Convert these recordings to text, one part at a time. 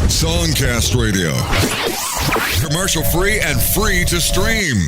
SongCast Radio. Commercial free and free to stream.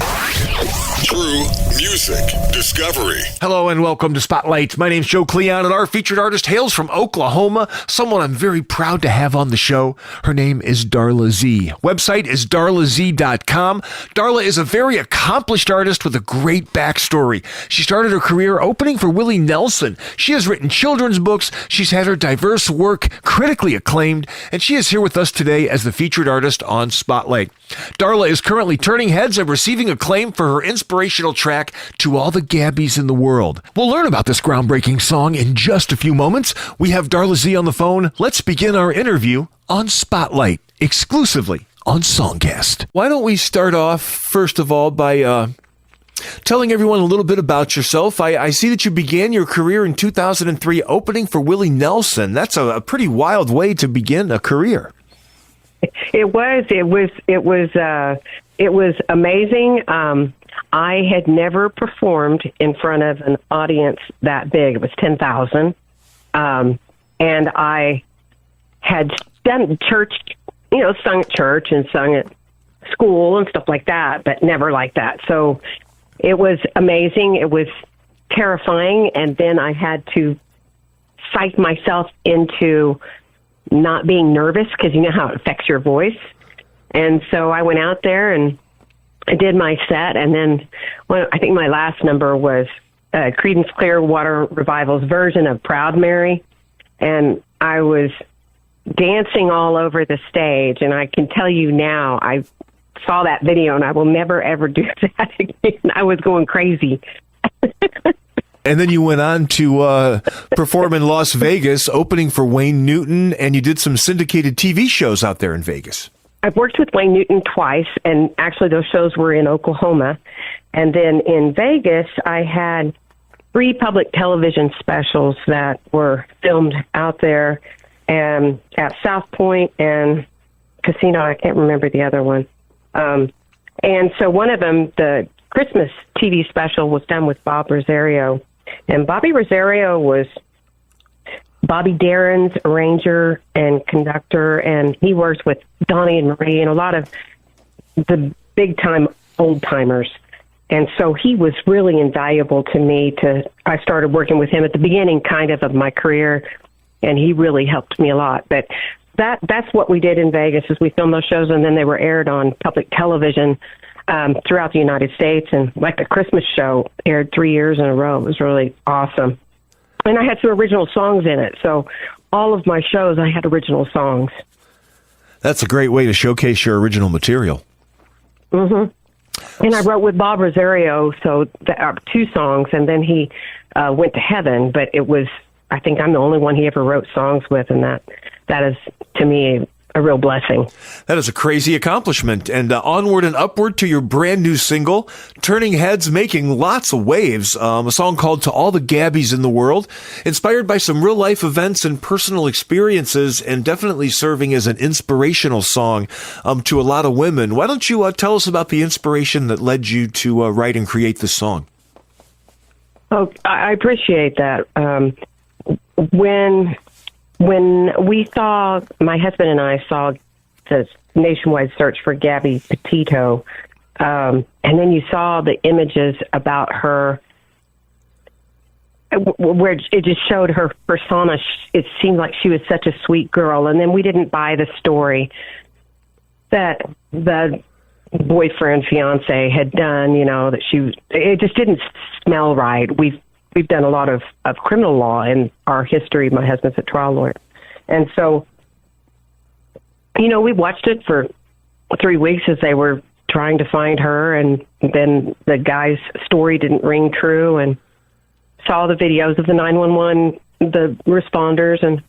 True music discovery. Hello and welcome to Spotlight. My name's Joe Cleon, and our featured artist hails from Oklahoma, someone I'm very proud to have on the show. Her name is Darla Z. Website is darlaz.com. Darla is a very accomplished artist with a great backstory. She started her career opening for Willie Nelson. She has written children's books. She's had her diverse work critically acclaimed, and she is here with us today as the featured artist on Spotlight. Darla is currently turning heads and receiving acclaim for her inspirational track, To All the Gabbies in the World. We'll learn about this groundbreaking song in just a few moments. We have Darla Z on the phone. Let's begin our interview on Spotlight, exclusively on SongCast. Why don't we start off, first of all, by telling everyone a little bit about yourself. I see that you began your career in 2003 opening for Willie Nelson. That's a pretty wild way to begin a career. It was amazing. I had never performed in front of an audience that big. It was 10,000. And I had done church, sung at church and sung at school and stuff like that, but never like that. So it was amazing. It was terrifying. And then I had to psych myself into not being nervous, because you know how it affects your voice. And so I went out there and I did my set. And then I think my last number was Creedence Clearwater Revival's version of Proud Mary. And I was dancing all over the stage. And I can tell you now, I saw that video and I will never, ever do that again. I was going crazy. And then you went on to perform in Las Vegas, opening for Wayne Newton, and you did some syndicated TV shows out there in Vegas. I've worked with Wayne Newton twice, and actually those shows were in Oklahoma. And then in Vegas, I had 3 public television specials that were filmed out there, and at South Point and Casino. I can't remember the other one. And so one of them, the Christmas TV special, was done with Bob Rosario. And Bobby Rosario was Bobby Darin's arranger and conductor, and he works with Donnie and Marie and a lot of the big-time old-timers. And so he was really invaluable to me. I started working with him at the beginning kind of my career, and he really helped me a lot. But that's what we did in Vegas, is we filmed those shows, and then they were aired on public television throughout the United States. And like the Christmas show aired 3 years in a row. It was really awesome. And I had some original songs in it. So all of my shows, I had original songs. That's a great way to showcase your original material. Mm-hmm. And I wrote with Bob Rosario, so 2 songs, and then he went to heaven. But I think I'm the only one he ever wrote songs with, and that is, to me, a real blessing. That is a crazy accomplishment. And onward and upward to your brand new single, turning heads, making lots of waves, a song called To All the Gabbies in the World, inspired by some real life events and personal experiences, and definitely serving as an inspirational song to a lot of women. Why don't you tell us about the inspiration that led you to write and create this song? Oh, I appreciate that. When we saw, my husband and I saw the nationwide search for Gabby Petito, and then you saw the images about her, where it just showed her persona. It seemed like she was such a sweet girl, and then we didn't buy the story that the boyfriend, fiance had done, that it just didn't smell right. We've done a lot of criminal law in our history. My husband's a trial lawyer. And so, we watched it for 3 weeks as they were trying to find her, and then the guy's story didn't ring true, and saw the videos of the 911, the responders, and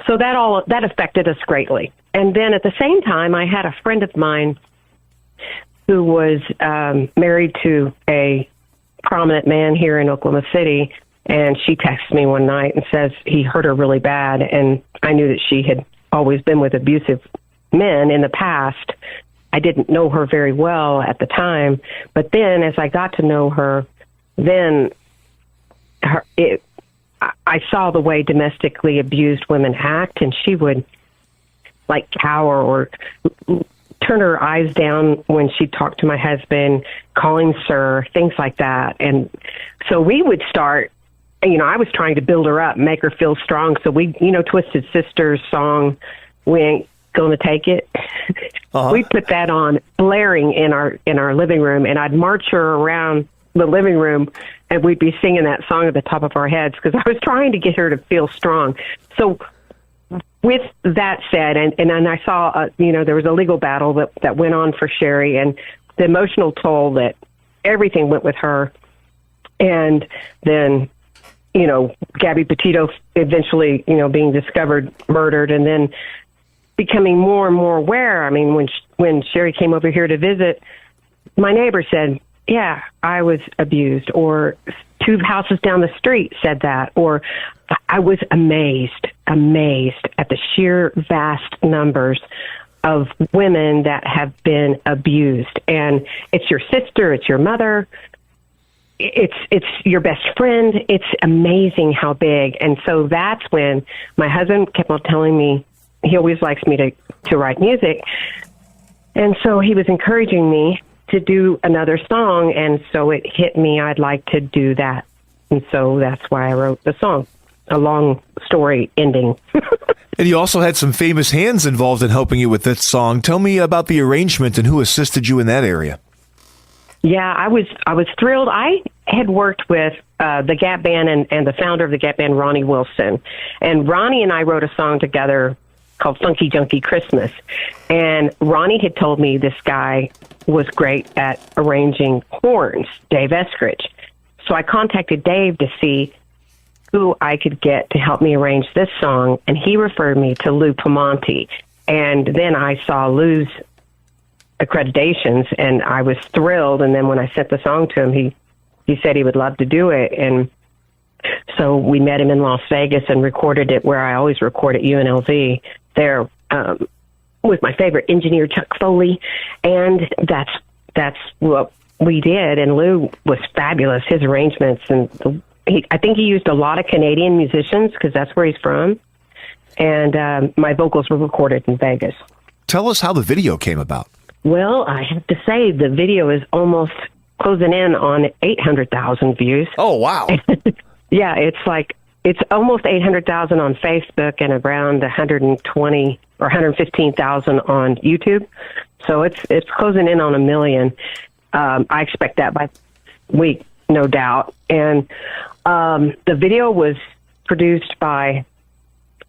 so that affected us greatly. And then at the same time, I had a friend of mine who was married to a prominent man here in Oklahoma City, and she texted me one night and says he hurt her really bad, and I knew that she had always been with abusive men in the past. I didn't know her very well at the time, but then as I got to know her, then I saw the way domestically abused women act, and she would, like cower or turn her eyes down when she talked to my husband, calling sir, things like that. And so we would start, I was trying to build her up, make her feel strong. So we, Twisted Sister's song, We Ain't Gonna Take It. We put that on blaring in our living room, and I'd march her around the living room, and we'd be singing that song at the top of our heads because I was trying to get her to feel strong. So with that said, and I saw, there was a legal battle that went on for Sherry, and the emotional toll that everything went with her. And then, Gabby Petito eventually, being discovered murdered, and then becoming more and more aware. I mean, when Sherry came over here to visit, my neighbor said, yeah, I was abused, or 2 houses down the street said that, or I was amazed at the sheer vast numbers of women that have been abused. And it's your sister, it's your mother, it's your best friend. It's amazing how big. And so that's when my husband kept on telling me, he always likes me to write music. And so he was encouraging me to do another song, and so it hit me, I'd like to do that. And so that's why I wrote the song, a long story ending. And you also had some famous hands involved in helping you with this song. Tell me about the arrangement and who assisted you in that area. Yeah, I was thrilled. I had worked with the Gap Band and the founder of the Gap Band, Ronnie Wilson. And Ronnie and I wrote a song together called Funky Junky Christmas. And Ronnie had told me this guy was great at arranging horns, Dave Eskridge. So I contacted Dave to see who I could get to help me arrange this song, and he referred me to Lou Pamonti. And then I saw Lou's accreditations, and I was thrilled. And then when I sent the song to him, he said he would love to do it. And so we met him in Las Vegas and recorded it where I always record at UNLV there with my favorite engineer, Chuck Foley. And that's what we did. And Lou was fabulous, his arrangements. And I think he used a lot of Canadian musicians because that's where he's from. And my vocals were recorded in Vegas. Tell us how the video came about. Well, I have to say the video is almost closing in on 800,000 views. Oh, wow. Yeah, it's almost 800,000 on Facebook and around 120 or 115,000 on YouTube. So it's closing in on 1 million. I expect that by week, no doubt. And the video was produced by,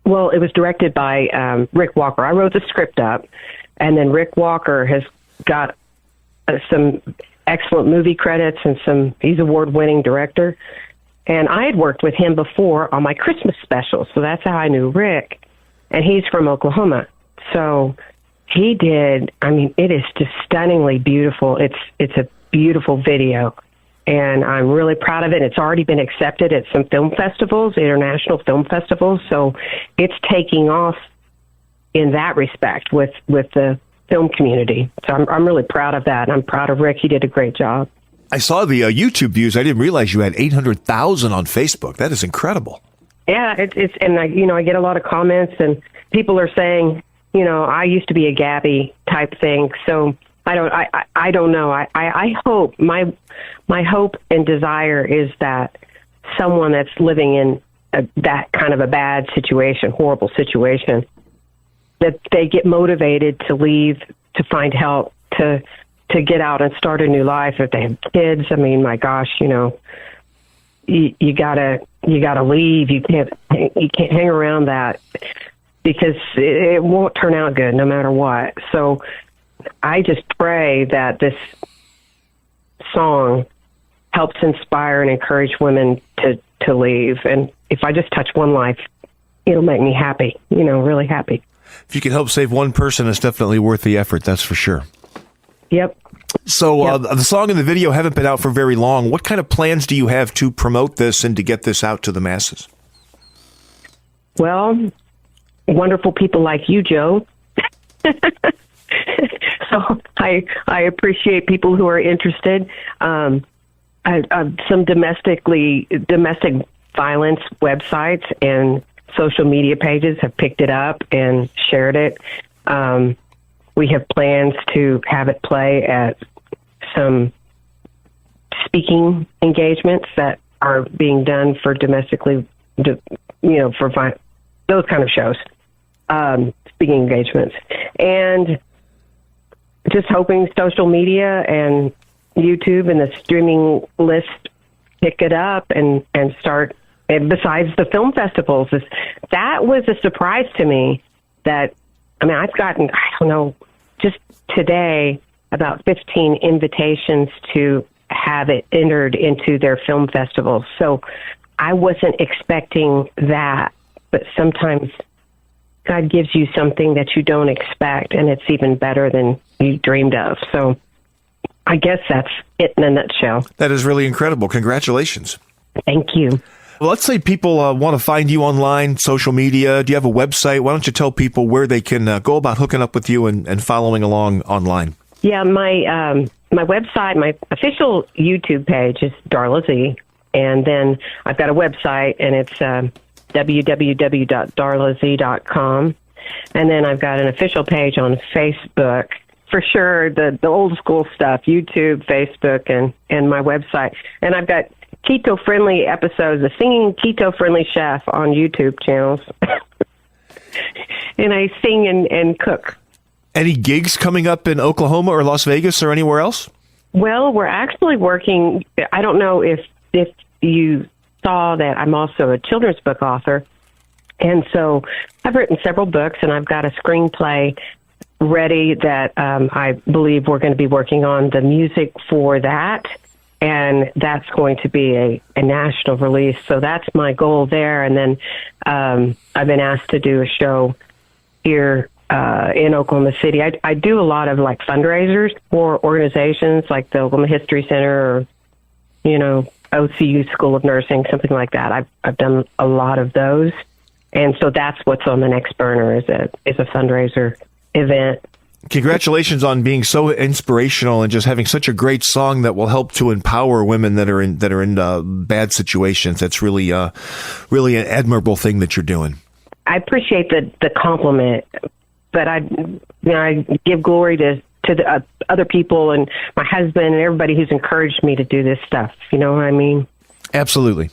well, it was directed by Rick Walker. I wrote the script up, and then Rick Walker has got some excellent movie credits and he's award-winning director. And I had worked with him before on my Christmas special, so that's how I knew Rick. And he's from Oklahoma. So he did, it is just stunningly beautiful. It's a beautiful video, and I'm really proud of it. It's already been accepted at some film festivals, international film festivals, so it's taking off in that respect with the film community. So I'm really proud of that. I'm proud of Rick. He did a great job. I saw the YouTube views. I didn't realize you had 800,000 on Facebook. That is incredible. Yeah, and I get a lot of comments, and people are saying, I used to be a Gabby type thing. So I don't know. I hope my hope and desire is that someone that's living in that kind of a bad situation, horrible situation, that they get motivated to leave, to find help, to get out and start a new life. If they have kids, my gosh, you gotta leave. You can't hang around that because it won't turn out good no matter what. So I just pray that this song helps inspire and encourage women to leave. And if I just touch one life, it'll make me happy, really happy. If you can help save one person, it's definitely worth the effort. That's for sure. Yep. So the song and the video haven't been out for very long. What kind of plans do you have to promote this and to get this out to the masses? Well, wonderful people like you, Joe. So I appreciate people who are interested. Some domestic violence websites and social media pages have picked it up and shared it. We have plans to have it play at some speaking engagements that are being done for domestically, for those kind of shows, speaking engagements. And just hoping social media and YouTube and the streaming list pick it up and start. And besides the film festivals, that was a surprise to me. I've gotten, just today, about 15 invitations to have it entered into their film festivals. So I wasn't expecting that, but sometimes God gives you something that you don't expect, and it's even better than you dreamed of. So I guess that's it in a nutshell. That is really incredible. Congratulations. Thank you. Well, let's say people want to find you online, social media. Do you have a website? Why don't you tell people where they can go about hooking up with you and following along online? Yeah, my website, my official YouTube page is Darla Z, and then I've got a website, and it's www.darlaz.com, and then I've got an official page on Facebook. For sure, the old school stuff, YouTube, Facebook, and my website. And I've got keto-friendly episodes, the Singing Keto-Friendly Chef on YouTube channels. And I sing and cook. Any gigs coming up in Oklahoma or Las Vegas or anywhere else? Well, we're actually working. I don't know if you saw that I'm also a children's book author. And so I've written several books, and I've got a screenplay ready that I believe we're going to be working on the music for that. And that's going to be a national release. So that's my goal there. And then I've been asked to do a show here in Oklahoma City. I do a lot of fundraisers for organizations like the Oklahoma History Center or, OCU School of Nursing, something like that. I've done a lot of those. And so that's what's on the next burner is a fundraiser event. Congratulations on being so inspirational and just having such a great song that will help to empower women that are in bad situations. That's really really an admirable thing that you're doing. I appreciate the compliment, but I give glory to the other people and my husband and everybody who's encouraged me to do this stuff. You know what I mean? Absolutely.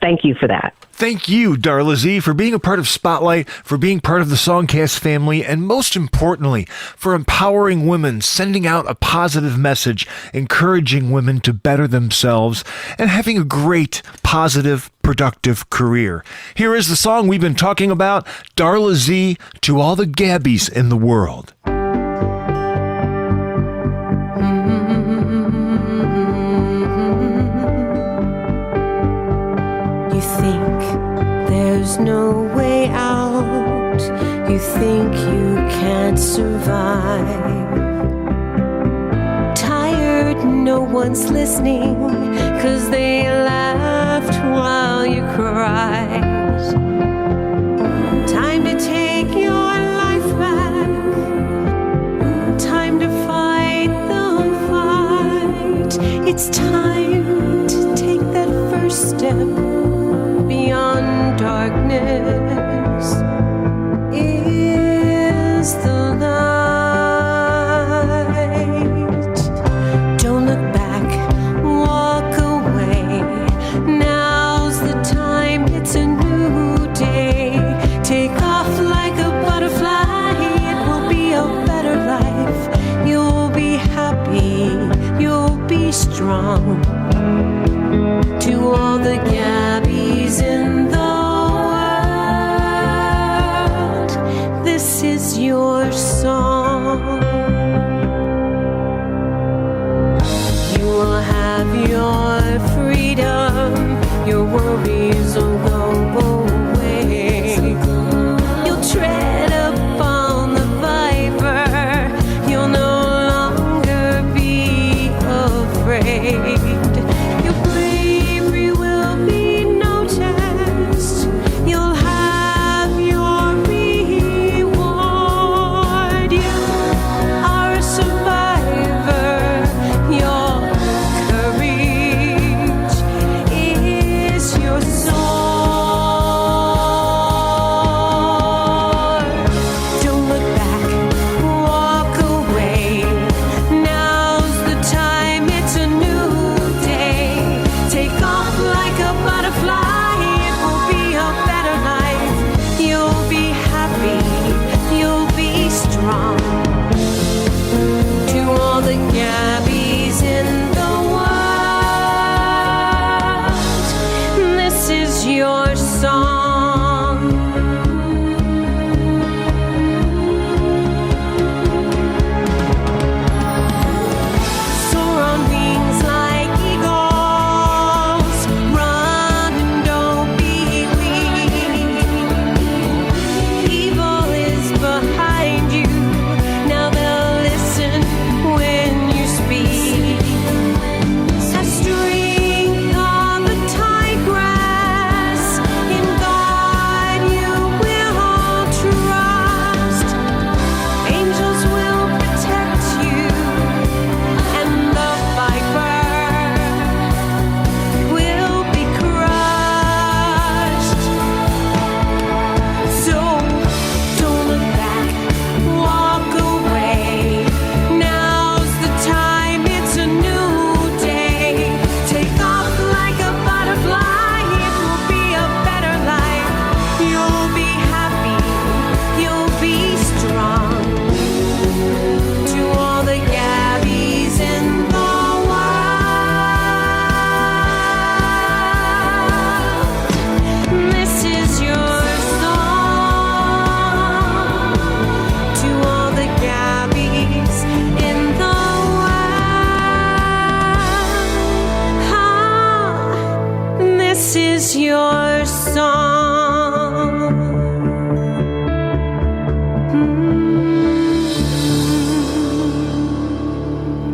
Thank you for that. Thank you, Darla Z, for being a part of Spotlight, for being part of the SongCast family, and most importantly, for empowering women, sending out a positive message, encouraging women to better themselves, and having a great, positive, productive career. Here is the song we've been talking about, Darla Z, to all the Gabbies in the world. There's no way out. You think you can't survive. Tired, no one's listening, 'cause they laughed while you cried. Time to take your life back. Time to fight the fight. It's time to take that first step beyond darkness is the light. Don't look back, walk away. Now's the time, it's a new day. Take off like a butterfly, it will be a better life. You'll be happy, you'll be strong. To all the Gabbies in the world, this is your song. You will have your freedom, your worries will go away. You'll tread upon the viper, you'll no longer be afraid. Are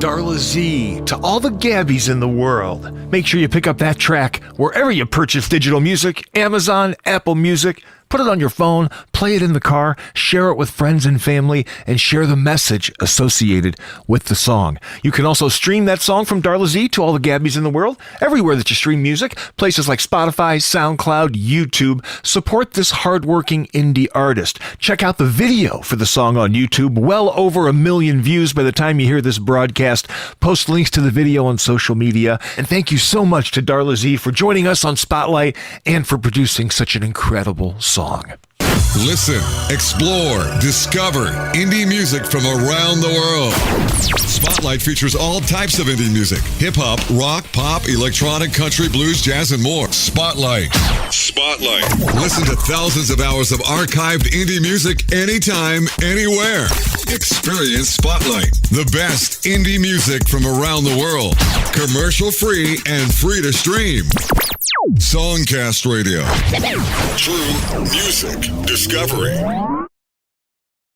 Darla Z, to all the Gabbies in the world. Make sure you pick up that track wherever you purchase digital music, Amazon, Apple Music. Put it on your phone, play it in the car, share it with friends and family, and share the message associated with the song. You can also stream that song from Darla Z to all the Gabbies in the world, everywhere that you stream music, places like Spotify, SoundCloud, YouTube. Support this hardworking indie artist. Check out the video for the song on YouTube, well over 1 million views by the time you hear this broadcast. Post links to the video on social media. And thank you so much to Darla Z for joining us on Spotlight and for producing such an incredible song. Listen, explore, discover indie music from around the world. Spotlight features all types of indie music: hip-hop, rock, pop, electronic, country, blues, jazz, and more. Spotlight. Listen to thousands of hours of archived indie music anytime, anywhere. Experience Spotlight, the best indie music from around the world. Commercial free and free to stream. SongCast Radio. True music discovery.